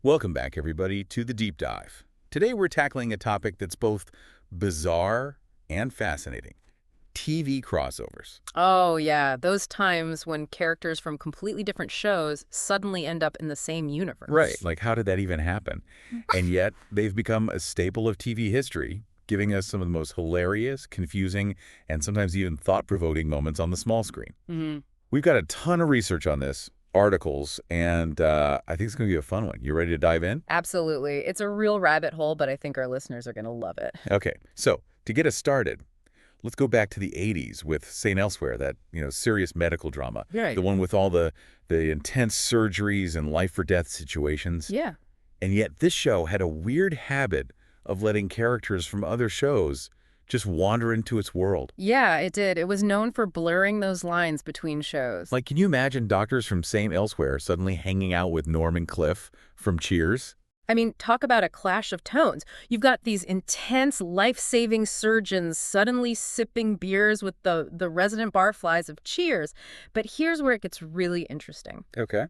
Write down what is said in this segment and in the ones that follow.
Welcome back, everybody, to the Deep Dive. Today we're tackling a topic that's both bizarre and fascinating. TV crossovers. Oh, yeah, those times when characters from completely different shows suddenly end up in the same Right, universe. like how did that even happen? And yet, they've become a staple of TV history, giving us some of the most hilarious, confusing, and sometimes even thought-provoking moments on the small screen. hmm We've got a ton of research on this, articles, and I think it's going to be a fun one. You ready to dive in? Absolutely. It's a real rabbit hole, but I think our listeners are going to love it. Okay, so to get us started, let's go back to the 80s with St. Elsewhere, that, serious medical drama. Right. The one with all the intense surgeries and life-or-death situations. Yeah. And yet this show had a weird habit of letting characters from other shows just wander into its world. Yeah, it did. It was known for blurring those lines between shows. Like, can you imagine doctors from St. Elsewhere suddenly hanging out with Norm and Cliff from Cheers? I mean, talk about a clash of tones. You've got these intense, life-saving surgeons suddenly sipping beers with the resident barflies of Cheers. But here's where it gets really interesting. Okay.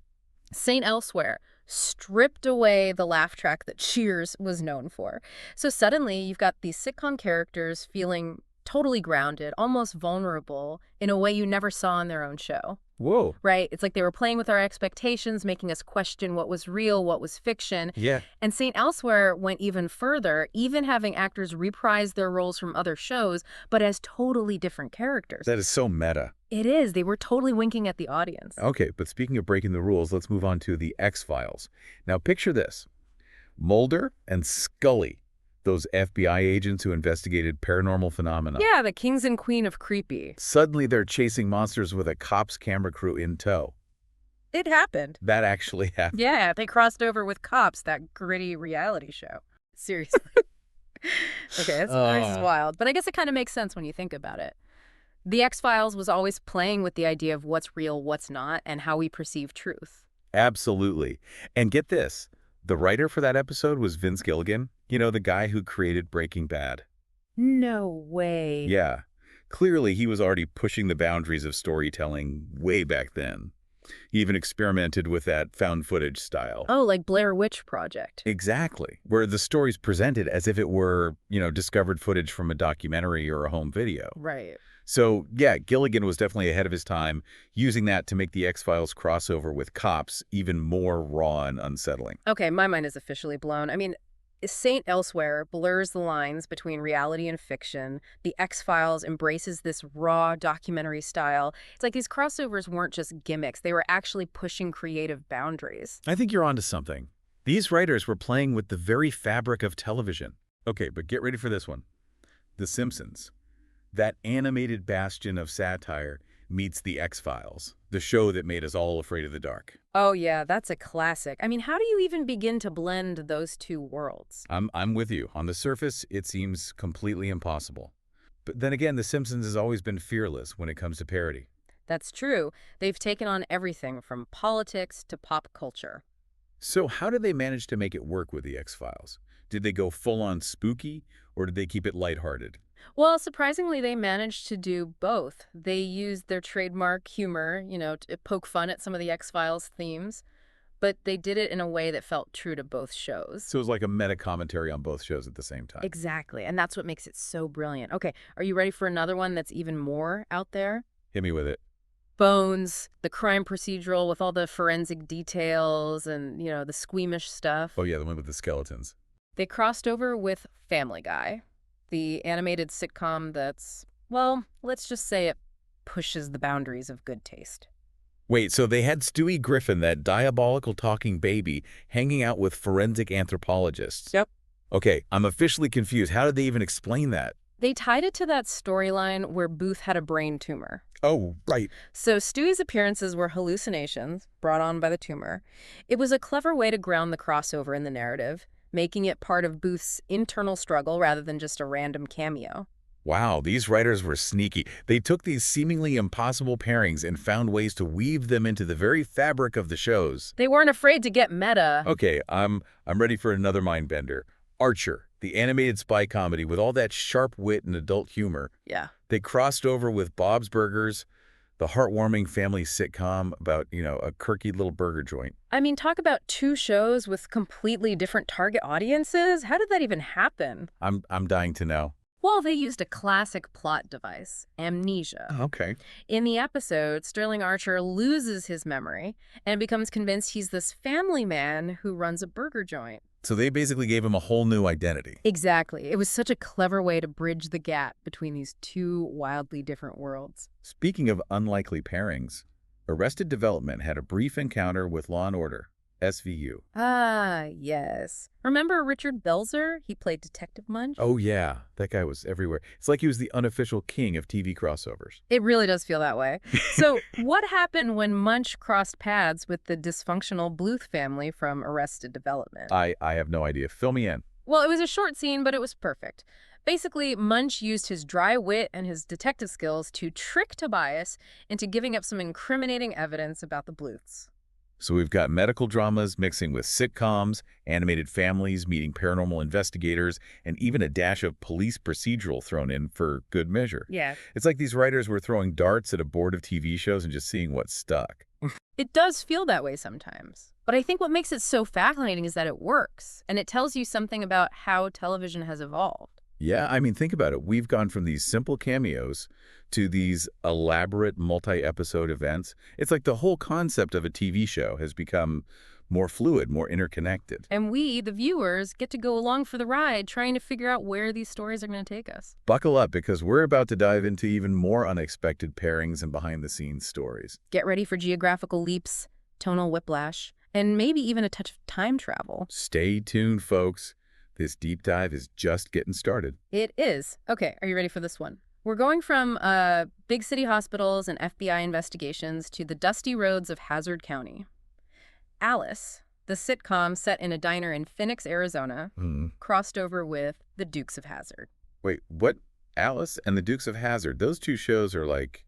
St. Elsewhere stripped away the laugh track that Cheers was known for. So suddenly you've got these sitcom characters feeling totally grounded, almost vulnerable in a way you never saw in their own show. Whoa. Right? It's like they were playing with our expectations, making us question what was real, what was fiction. Yeah. And St. Elsewhere went even further, even having actors reprise their roles from other shows, but as totally different characters. That is so meta. It is. They were totally winking at the audience. Okay, but speaking of breaking the rules, let's move on to the X-Files. Now picture this. Mulder and Scully, those FBI agents who investigated paranormal phenomena. Yeah, the kings and queen of creepy. Suddenly they're chasing monsters with a cop's camera crew in tow. It happened. That actually happened. Yeah, they crossed over with Cops, that gritty reality show. Seriously. Okay, this is wild. But I guess it kind of makes sense when you think about it. The X-Files was always playing with the idea of what's real, what's not, and how we perceive truth. Absolutely. And get this, the writer for that episode was Vince Gilligan, the guy who created Breaking Bad. No way. Yeah. Clearly, he was already pushing the boundaries of storytelling way back then. He even experimented with that found footage style. Oh, like Blair Witch Project. Exactly. Where the story's presented as if it were, discovered footage from a documentary or a home video. Right. So, yeah, Gilligan was definitely ahead of his time, using that to make the X-Files crossover with Cops even more raw and unsettling. Okay, my mind is officially blown. I mean, Saint Elsewhere blurs the lines between reality and fiction. The X-Files embraces this raw documentary style. It's like these crossovers weren't just gimmicks. They were actually pushing creative boundaries. I think you're onto something. These writers were playing with the very fabric of television. Okay, but get ready for this one. The Simpsons. That animated bastion of satire meets The X-Files, the show that made us all afraid of the dark. Oh, yeah, that's a classic. I mean, how do you even begin to blend those two worlds? I'm with you. On the surface, it seems completely impossible. But then again, The Simpsons has always been fearless when it comes to parody. That's true. They've taken on everything from politics to pop culture. So how did they manage to make it work with The X-Files? Did they go full-on spooky, or did they keep it lighthearted? Well, surprisingly, they managed to do both. They used their trademark humor, to poke fun at some of the X-Files themes, but they did it in a way that felt true to both shows. So it was like a meta-commentary on both shows at the same time. Exactly, and that's what makes it so brilliant. Okay, are you ready for another one that's even more out there? Hit me with it. Bones, the crime procedural with all the forensic details and, the squeamish stuff. Oh yeah, the one with the skeletons. They crossed over with Family Guy, the animated sitcom that's, well, let's just say it pushes the boundaries of good taste. Wait, so they had Stewie Griffin, that diabolical talking baby, hanging out with forensic anthropologists. Yep. Okay, I'm officially confused. How did they even explain that? They tied it to that storyline where Booth had a brain tumor. Oh, right. So Stewie's appearances were hallucinations brought on by the tumor. It was a clever way to ground the crossover in the narrative, making it part of Booth's internal struggle rather than just a random cameo. Wow, these writers were sneaky. They took these seemingly impossible pairings and found ways to weave them into the very fabric of the shows. They weren't afraid to get meta. Okay, I'm ready for another mind bender. Archer, the animated spy comedy with all that sharp wit and adult humor. Yeah. They crossed over with Bob's Burgers, The heartwarming family sitcom about, a quirky little burger joint. I mean, talk about two shows with completely different target audiences. How did that even happen? I'm dying to know. Well, they used a classic plot device, amnesia. Okay. In the episode, Sterling Archer loses his memory and becomes convinced he's this family man who runs a burger joint. So they basically gave him a whole new identity. Exactly. It was such a clever way to bridge the gap between these two wildly different worlds. Speaking of unlikely pairings, Arrested Development had a brief encounter with Law and Order, SVU. Ah, yes. Remember Richard Belzer? He played Detective Munch. Oh yeah, that guy was everywhere. It's like he was the unofficial king of TV crossovers. It really does feel that way. So what happened when Munch crossed paths with the dysfunctional Bluth family from Arrested Development? I have no idea. Fill me in. Well, it was a short scene, but it was perfect. Basically, Munch used his dry wit and his detective skills to trick Tobias into giving up some incriminating evidence about the Bluths. So we've got medical dramas mixing with sitcoms, animated families meeting paranormal investigators, and even a dash of police procedural thrown in for good measure. Yeah. It's like these writers were throwing darts at a board of TV shows and just seeing what stuck. It does feel that way sometimes. But I think what makes it so fascinating is that it works, and it tells you something about how television has evolved. Yeah, I mean, think about it. We've gone from these simple cameos to these elaborate multi-episode events. It's like the whole concept of a TV show has become more fluid, more interconnected. And we, the viewers, get to go along for the ride trying to figure out where these stories are going to take us. Buckle up, because we're about to dive into even more unexpected pairings and behind-the-scenes stories. Get ready for geographical leaps, tonal whiplash, and maybe even a touch of time travel. Stay tuned, folks. This deep dive is just getting started. It is. Okay, are you ready for this one? We're going from big city hospitals and FBI investigations to the dusty roads of Hazard County. Alice, the sitcom set in a diner in Phoenix, Arizona, crossed over with The Dukes of Hazzard. Wait, what? Alice and the Dukes of Hazzard, those two shows are like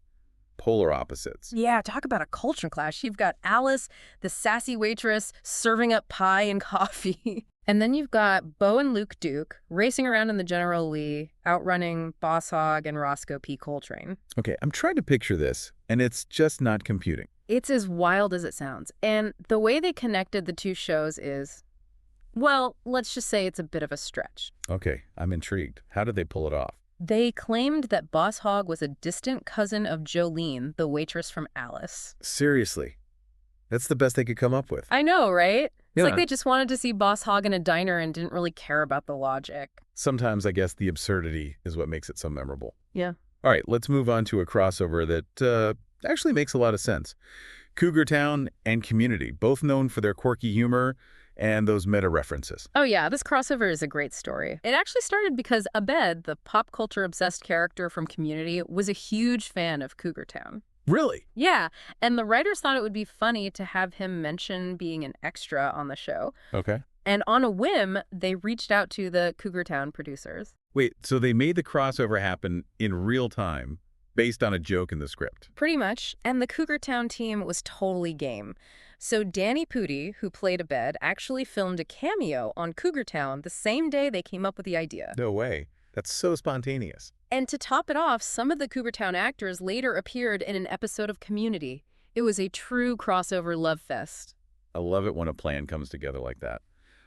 polar opposites. Yeah, talk about a culture clash. You've got Alice, the sassy waitress, serving up pie and coffee. And then you've got Bo and Luke Duke racing around in the General Lee, outrunning Boss Hogg and Roscoe P. Coltrane. Okay, I'm trying to picture this, and it's just not computing. It's as wild as it sounds. And the way they connected the two shows is, well, let's just say it's a bit of a stretch. Okay, I'm intrigued. How did they pull it off? They claimed that Boss Hogg was a distant cousin of Jolene, the waitress from Alice. Seriously? That's the best they could come up with. I know, right? It's Yeah. like they just wanted to see Boss Hogg in a diner and didn't really care about the logic. Sometimes I guess the absurdity is what makes it so memorable. Yeah. All right, let's move on to a crossover that actually makes a lot of sense. Cougar Town and Community, both known for their quirky humor and those meta references. Oh yeah, this crossover is a great story. It actually started because Abed, the pop culture obsessed character from Community, was a huge fan of Cougar Town. Really? Yeah, and the writers thought it would be funny to have him mention being an extra on the show. Okay. And on a whim, they reached out to the Cougar Town producers. Wait, so they made the crossover happen in real time based on a joke in the script? Pretty much. And the Cougar Town team was totally game. So Danny Pudi, who played Abed, actually filmed a cameo on Cougar Town the same day they came up with the idea. No way. That's so spontaneous. And to top it off, some of the Cougar Town actors later appeared in an episode of Community. It was a true crossover love fest. I love it when a plan comes together like that.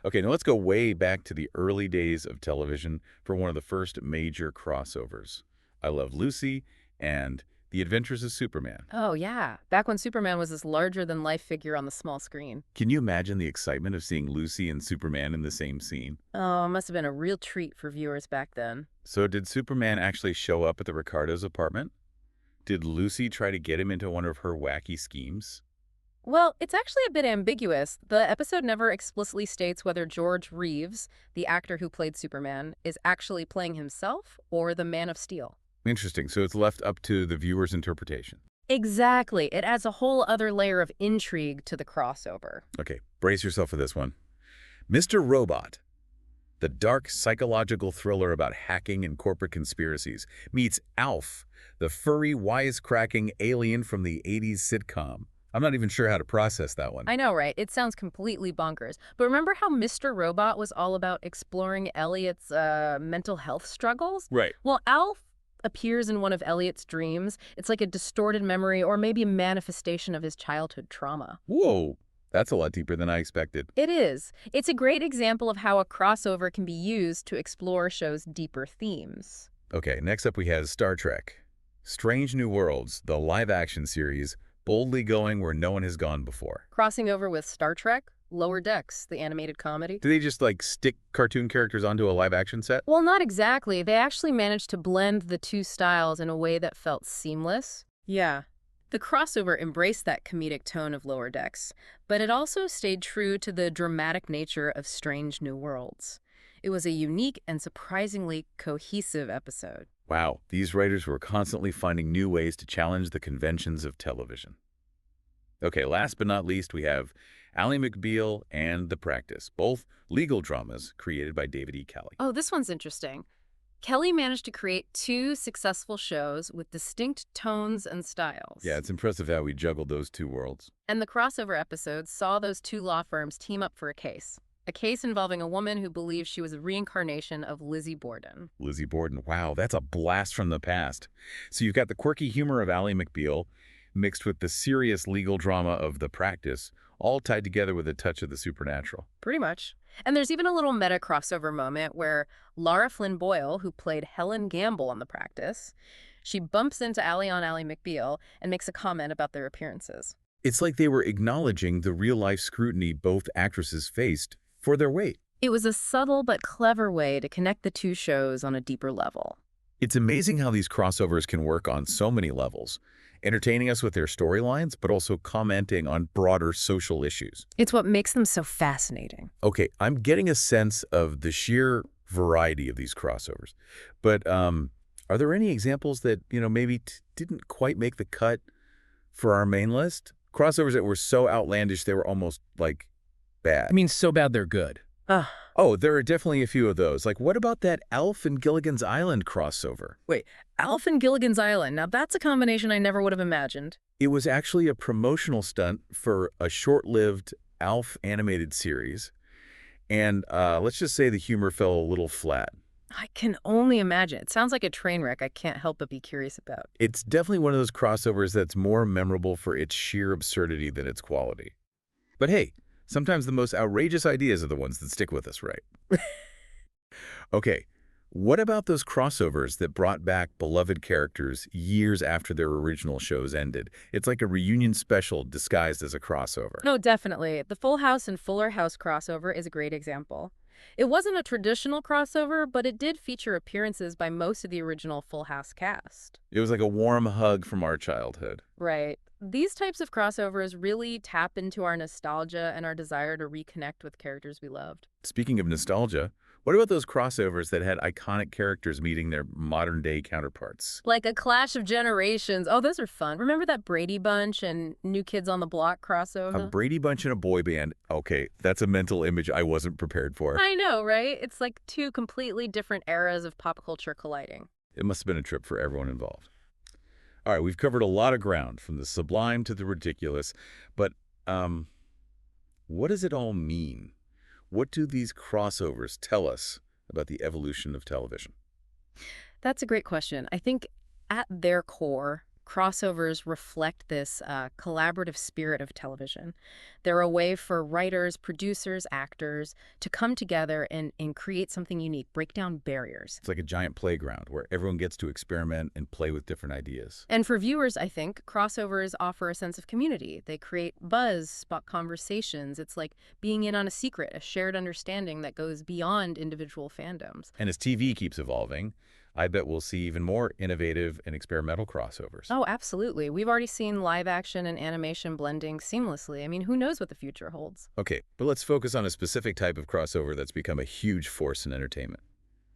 Okay, now let's go way back to the early days of television for one of the first major crossovers. I Love Lucy and The Adventures of Superman. Oh, yeah. Back when Superman was this larger-than-life figure on the small screen. Can you imagine the excitement of seeing Lucy and Superman in the same scene? Oh, it must have been a real treat for viewers back then. So did Superman actually show up at the Ricardos' apartment? Did Lucy try to get him into one of her wacky schemes? Well, it's actually a bit ambiguous. The episode never explicitly states whether George Reeves, the actor who played Superman, is actually playing himself or the Man of Steel. Interesting. So it's left up to the viewer's interpretation. Exactly. It adds a whole other layer of intrigue to the crossover. Okay, brace yourself for this one. Mr. Robot, the dark psychological thriller about hacking and corporate conspiracies, meets Alf, the furry, wisecracking alien from the 80s sitcom. I'm not even sure how to process that one. I know, right? It sounds completely bonkers. But remember how Mr. Robot was all about exploring Elliot's mental health struggles? Right. Well, Alf appears in one of Elliot's dreams. It's like a distorted memory or maybe a manifestation of his childhood trauma. Whoa, that's a lot deeper than I expected. It is. It's a great example of how a crossover can be used to explore a show's deeper themes. Okay, next up we have Star Trek. Strange New Worlds, the live-action series, boldly going where no one has gone before. Crossing over with Star Trek, Lower Decks, the animated comedy. Do they just, like, stick cartoon characters onto a live-action set? Well, not exactly. They actually managed to blend the two styles in a way that felt seamless. Yeah. The crossover embraced that comedic tone of Lower Decks, but it also stayed true to the dramatic nature of Strange New Worlds. It was a unique and surprisingly cohesive episode. Wow, these writers were constantly finding new ways to challenge the conventions of television. Okay, last but not least, we have Ally McBeal and The Practice, both legal dramas created by David E. Kelley. Oh, this one's interesting. Kelley managed to create two successful shows with distinct tones and styles. Yeah, it's impressive how we juggled those two worlds. And the crossover episodes saw those two law firms team up for a case. A case involving a woman who believes she was a reincarnation of Lizzie Borden. Lizzie Borden, wow, that's a blast from the past. So you've got the quirky humor of Ally McBeal mixed with the serious legal drama of The Practice, all tied together with a touch of the supernatural. Pretty much. And there's even a little meta crossover moment where Lara Flynn Boyle, who played Helen Gamble on The Practice, she bumps into Ally on Ally McBeal and makes a comment about their appearances. It's like they were acknowledging the real-life scrutiny both actresses faced for their weight. It was a subtle but clever way to connect the two shows on a deeper level. It's amazing how these crossovers can work on so many levels, entertaining us with their storylines, but also commenting on broader social issues. It's what makes them so fascinating. Okay, I'm getting a sense of the sheer variety of these crossovers, but are there any examples that, maybe didn't quite make the cut for our main list? Crossovers that were so outlandish they were almost, like, bad. I mean, so bad they're good. Ugh. Oh, there are definitely a few of those. Like, what about that Alf and Gilligan's Island crossover? Wait, Alf and Gilligan's Island. Now that's a combination I never would have imagined. It was actually a promotional stunt for a short-lived Alf animated series, and let's just say the humor fell a little flat. I can only imagine. It sounds like a train wreck I can't help but be curious about. It's definitely one of those crossovers that's more memorable for its sheer absurdity than its quality. But hey, sometimes the most outrageous ideas are the ones that stick with us, right? Okay, what about those crossovers that brought back beloved characters years after their original shows ended? It's like a reunion special disguised as a crossover. No, definitely. The Full House and Fuller House crossover is a great example. It wasn't a traditional crossover, but it did feature appearances by most of the original Full House cast. It was like a warm hug from our childhood. Right. These types of crossovers really tap into our nostalgia and our desire to reconnect with characters we loved. Speaking of nostalgia, what about those crossovers that had iconic characters meeting their modern-day counterparts? Like a Clash of Generations. Oh, those are fun. Remember that Brady Bunch and New Kids on the Block crossover? A Brady Bunch and a boy band. Okay, that's a mental image I wasn't prepared for. I know, right? It's like two completely different eras of pop culture colliding. It must have been a trip for everyone involved. All right, we've covered a lot of ground, from the sublime to the ridiculous, but what does it all mean? What do these crossovers tell us about the evolution of television? That's a great question. I think at their core, crossovers reflect this collaborative spirit of television. They're a way for writers, producers, actors to come together and create something unique, break down barriers. It's like a giant playground where everyone gets to experiment and play with different ideas. And for viewers, I think, crossovers offer a sense of community. They create buzz, spark conversations. It's like being in on a secret, a shared understanding that goes beyond individual fandoms. And as TV keeps evolving, I bet we'll see even more innovative and experimental crossovers. Oh, absolutely. We've already seen live action and animation blending seamlessly. I mean, who knows what the future holds? Okay, but let's focus on a specific type of crossover that's become a huge force in entertainment.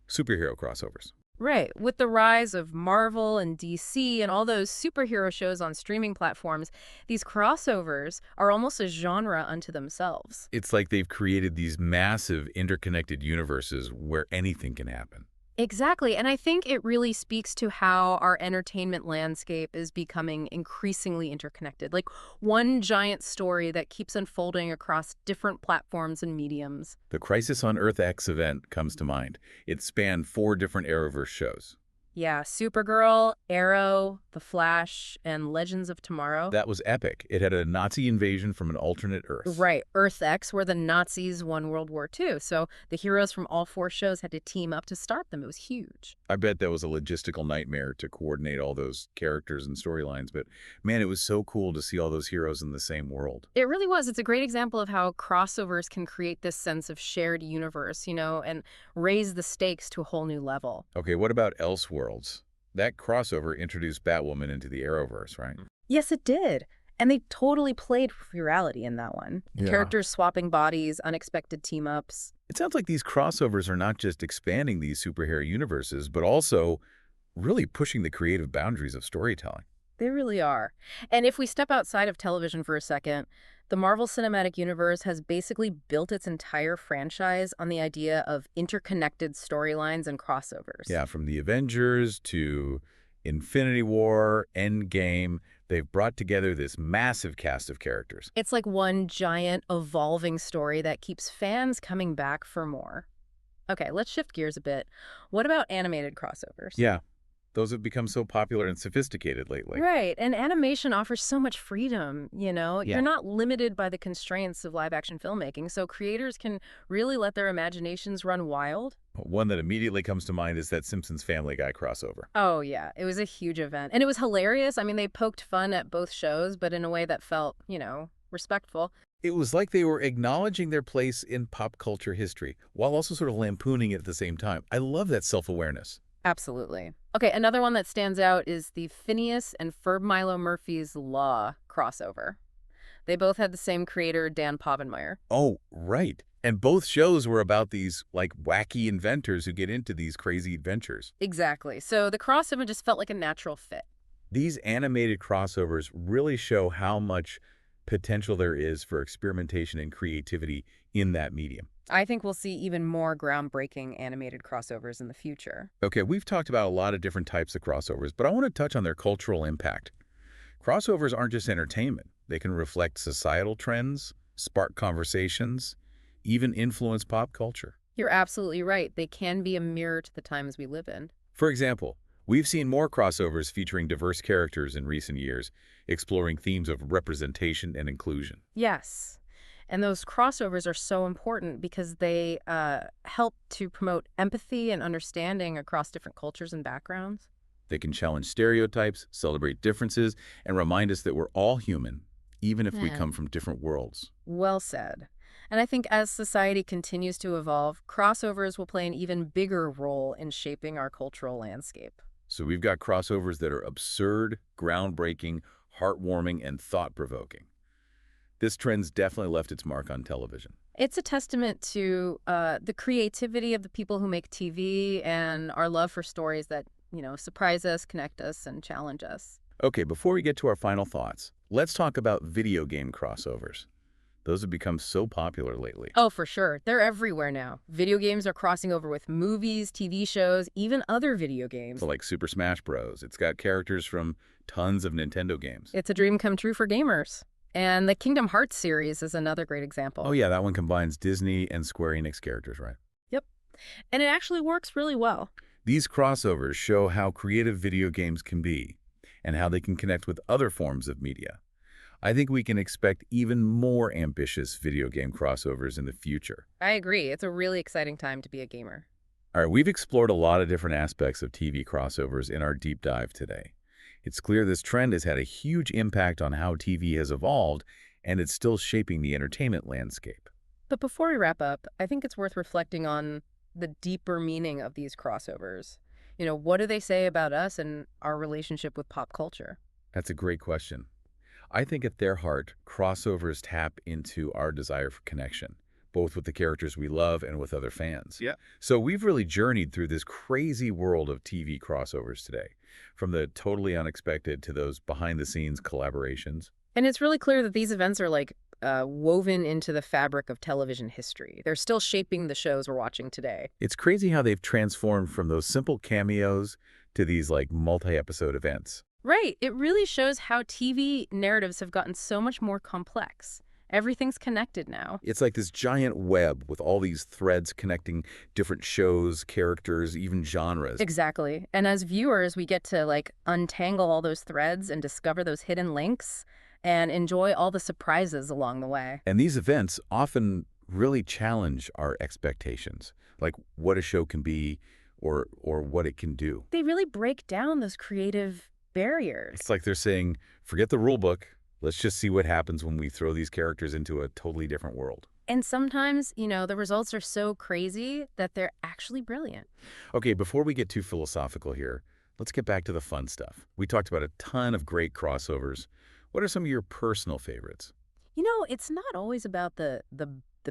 Superhero crossovers. Right. With the rise of Marvel and DC and all those superhero shows on streaming platforms, these crossovers are almost a genre unto themselves. It's like they've created these massive interconnected universes where anything can happen. Exactly. And I think it really speaks to how our entertainment landscape is becoming increasingly interconnected. Like one giant story that keeps unfolding across different platforms and mediums. The Crisis on Earth X event comes to mind. It spanned 4 different Arrowverse shows. Yeah, Supergirl, Arrow, The Flash, and Legends of Tomorrow. That was epic. It had a Nazi invasion from an alternate Earth. Right, Earth X, where the Nazis won World War II. So the heroes from all four shows had to team up to start them. It was huge. I bet that was a logistical nightmare to coordinate all those characters and storylines, but man, it was so cool to see all those heroes in the same world. It really was. It's a great example of how crossovers can create this sense of shared universe, and raise the stakes to a whole new level. Okay, what about Elseworlds? That crossover introduced Batwoman into the Arrowverse, right? Yes, it did. And they totally played with reality in that one. Yeah. Characters swapping bodies, unexpected team-ups. It sounds like these crossovers are not just expanding these superhero universes, but also really pushing the creative boundaries of storytelling. They really are. And if we step outside of television for a second, the Marvel Cinematic Universe has basically built its entire franchise on the idea of interconnected storylines and crossovers. Yeah, from the Avengers to Infinity War, Endgame, they've brought together this massive cast of characters. It's like one giant, evolving story that keeps fans coming back for more. Okay, let's shift gears a bit. What about animated crossovers? Yeah, those have become so popular and sophisticated lately. Right, and animation offers so much freedom. Yeah. You're not limited by the constraints of live-action filmmaking, so creators can really let their imaginations run wild. One that immediately comes to mind is that Simpsons Family Guy crossover. Oh, yeah, it was a huge event. And it was hilarious. I mean, they poked fun at both shows, but in a way that felt respectful. It was like they were acknowledging their place in pop culture history, while also sort of lampooning it at the same time. I love that self-awareness. Absolutely. Okay, another one that stands out is the Phineas and Ferb Milo Murphy's Law crossover. They both had the same creator, Dan Povenmire. Oh, right. And both shows were about these, like, wacky inventors who get into these crazy adventures. Exactly. So the crossover just felt like a natural fit. These animated crossovers really show how much potential there is for experimentation and creativity in that medium. I think we'll see even more groundbreaking animated crossovers in the future. Okay, we've talked about a lot of different types of crossovers, but I want to touch on their cultural impact. Crossovers aren't just entertainment. They can reflect societal trends, spark conversations, even influence pop culture. You're absolutely right. They can be a mirror to the times we live in. For example, we've seen more crossovers featuring diverse characters in recent years, exploring themes of representation and inclusion. Yes. And those crossovers are so important because they help to promote empathy and understanding across different cultures and backgrounds. They can challenge stereotypes, celebrate differences, and remind us that we're all human, even if we Yeah. come from different worlds. Well said. And I think as society continues to evolve, crossovers will play an even bigger role in shaping our cultural landscape. So we've got crossovers that are absurd, groundbreaking, heartwarming, and thought-provoking. This trend's definitely left its mark on television. It's a testament to the creativity of the people who make TV and our love for stories that surprise us, connect us, and challenge us. Okay, before we get to our final thoughts, let's talk about video game crossovers. Those have become so popular lately. Oh, for sure. They're everywhere now. Video games are crossing over with movies, TV shows, even other video games. So like Super Smash Bros. It's got characters from tons of Nintendo games. It's a dream come true for gamers. And the Kingdom Hearts series is another great example. Oh yeah, that one combines Disney and Square Enix characters, right? Yep. And it actually works really well. These crossovers show how creative video games can be and how they can connect with other forms of media. I think we can expect even more ambitious video game crossovers in the future. I agree. It's a really exciting time to be a gamer. All right, we've explored a lot of different aspects of TV crossovers in our deep dive today. It's clear this trend has had a huge impact on how TV has evolved, and it's still shaping the entertainment landscape. But before we wrap up, I think it's worth reflecting on the deeper meaning of these crossovers. What do they say about us and our relationship with pop culture? That's a great question. I think at their heart, crossovers tap into our desire for connection, both with the characters we love and with other fans. Yeah. So we've really journeyed through this crazy world of TV crossovers today, from the totally unexpected to those behind-the-scenes collaborations. And it's really clear that these events are woven into the fabric of television history. They're still shaping the shows we're watching today. It's crazy how they've transformed from those simple cameos to these like multi-episode events. Right. It really shows how TV narratives have gotten so much more complex Everything's connected now. It's like this giant web with all these threads connecting different shows, characters, even genres. Exactly. And as viewers, we get to like untangle all those threads and discover those hidden links and enjoy all the surprises along the way. And these events often really challenge our expectations, like what a show can be or what it can do. They really break down those creative barriers. It's like they're saying, forget the rule book. Let's just see what happens when we throw these characters into a totally different world. And sometimes, the results are so crazy that they're actually brilliant. Okay, before we get too philosophical here, let's get back to the fun stuff. We talked about a ton of great crossovers. What are some of your personal favorites? It's not always about the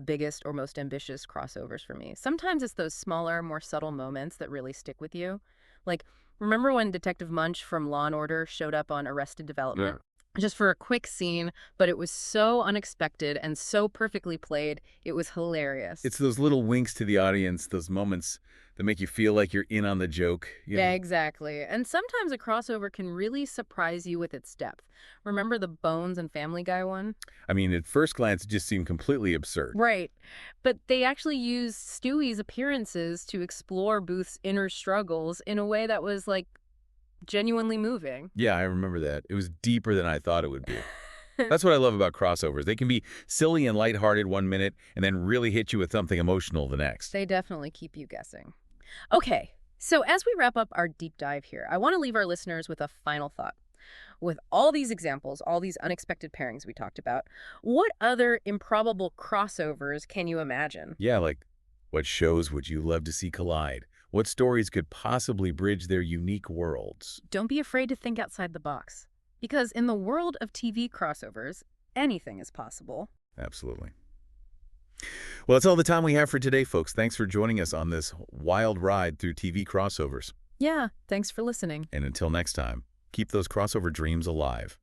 biggest or most ambitious crossovers for me. Sometimes it's those smaller, more subtle moments that really stick with you. Like, remember when Detective Munch from Law & Order showed up on Arrested Development? Just for a quick scene, but it was so unexpected and so perfectly played, it was hilarious. It's those little winks to the audience, those moments that make you feel like you're in on the joke. Yeah, exactly. And sometimes a crossover can really surprise you with its depth. Remember the Bones and Family Guy one? I mean, at first glance, it just seemed completely absurd. Right. But they actually used Stewie's appearances to explore Booth's inner struggles in a way that was, like, genuinely moving. Yeah, I remember that. It was deeper than I thought it would be. That's what I love about crossovers. They can be silly and lighthearted one minute and then really hit you with something emotional the next. They definitely keep you guessing. Okay, so as we wrap up our deep dive here, I want to leave our listeners with a final thought. With all these examples, all these unexpected pairings we talked about, what other improbable crossovers can you imagine? Yeah, like what shows would you love to see collide? What stories could possibly bridge their unique worlds? Don't be afraid to think outside the box. Because in the world of TV crossovers, anything is possible. Absolutely. Well, that's all the time we have for today, folks. Thanks for joining us on this wild ride through TV crossovers. Yeah, thanks for listening. And until next time, keep those crossover dreams alive.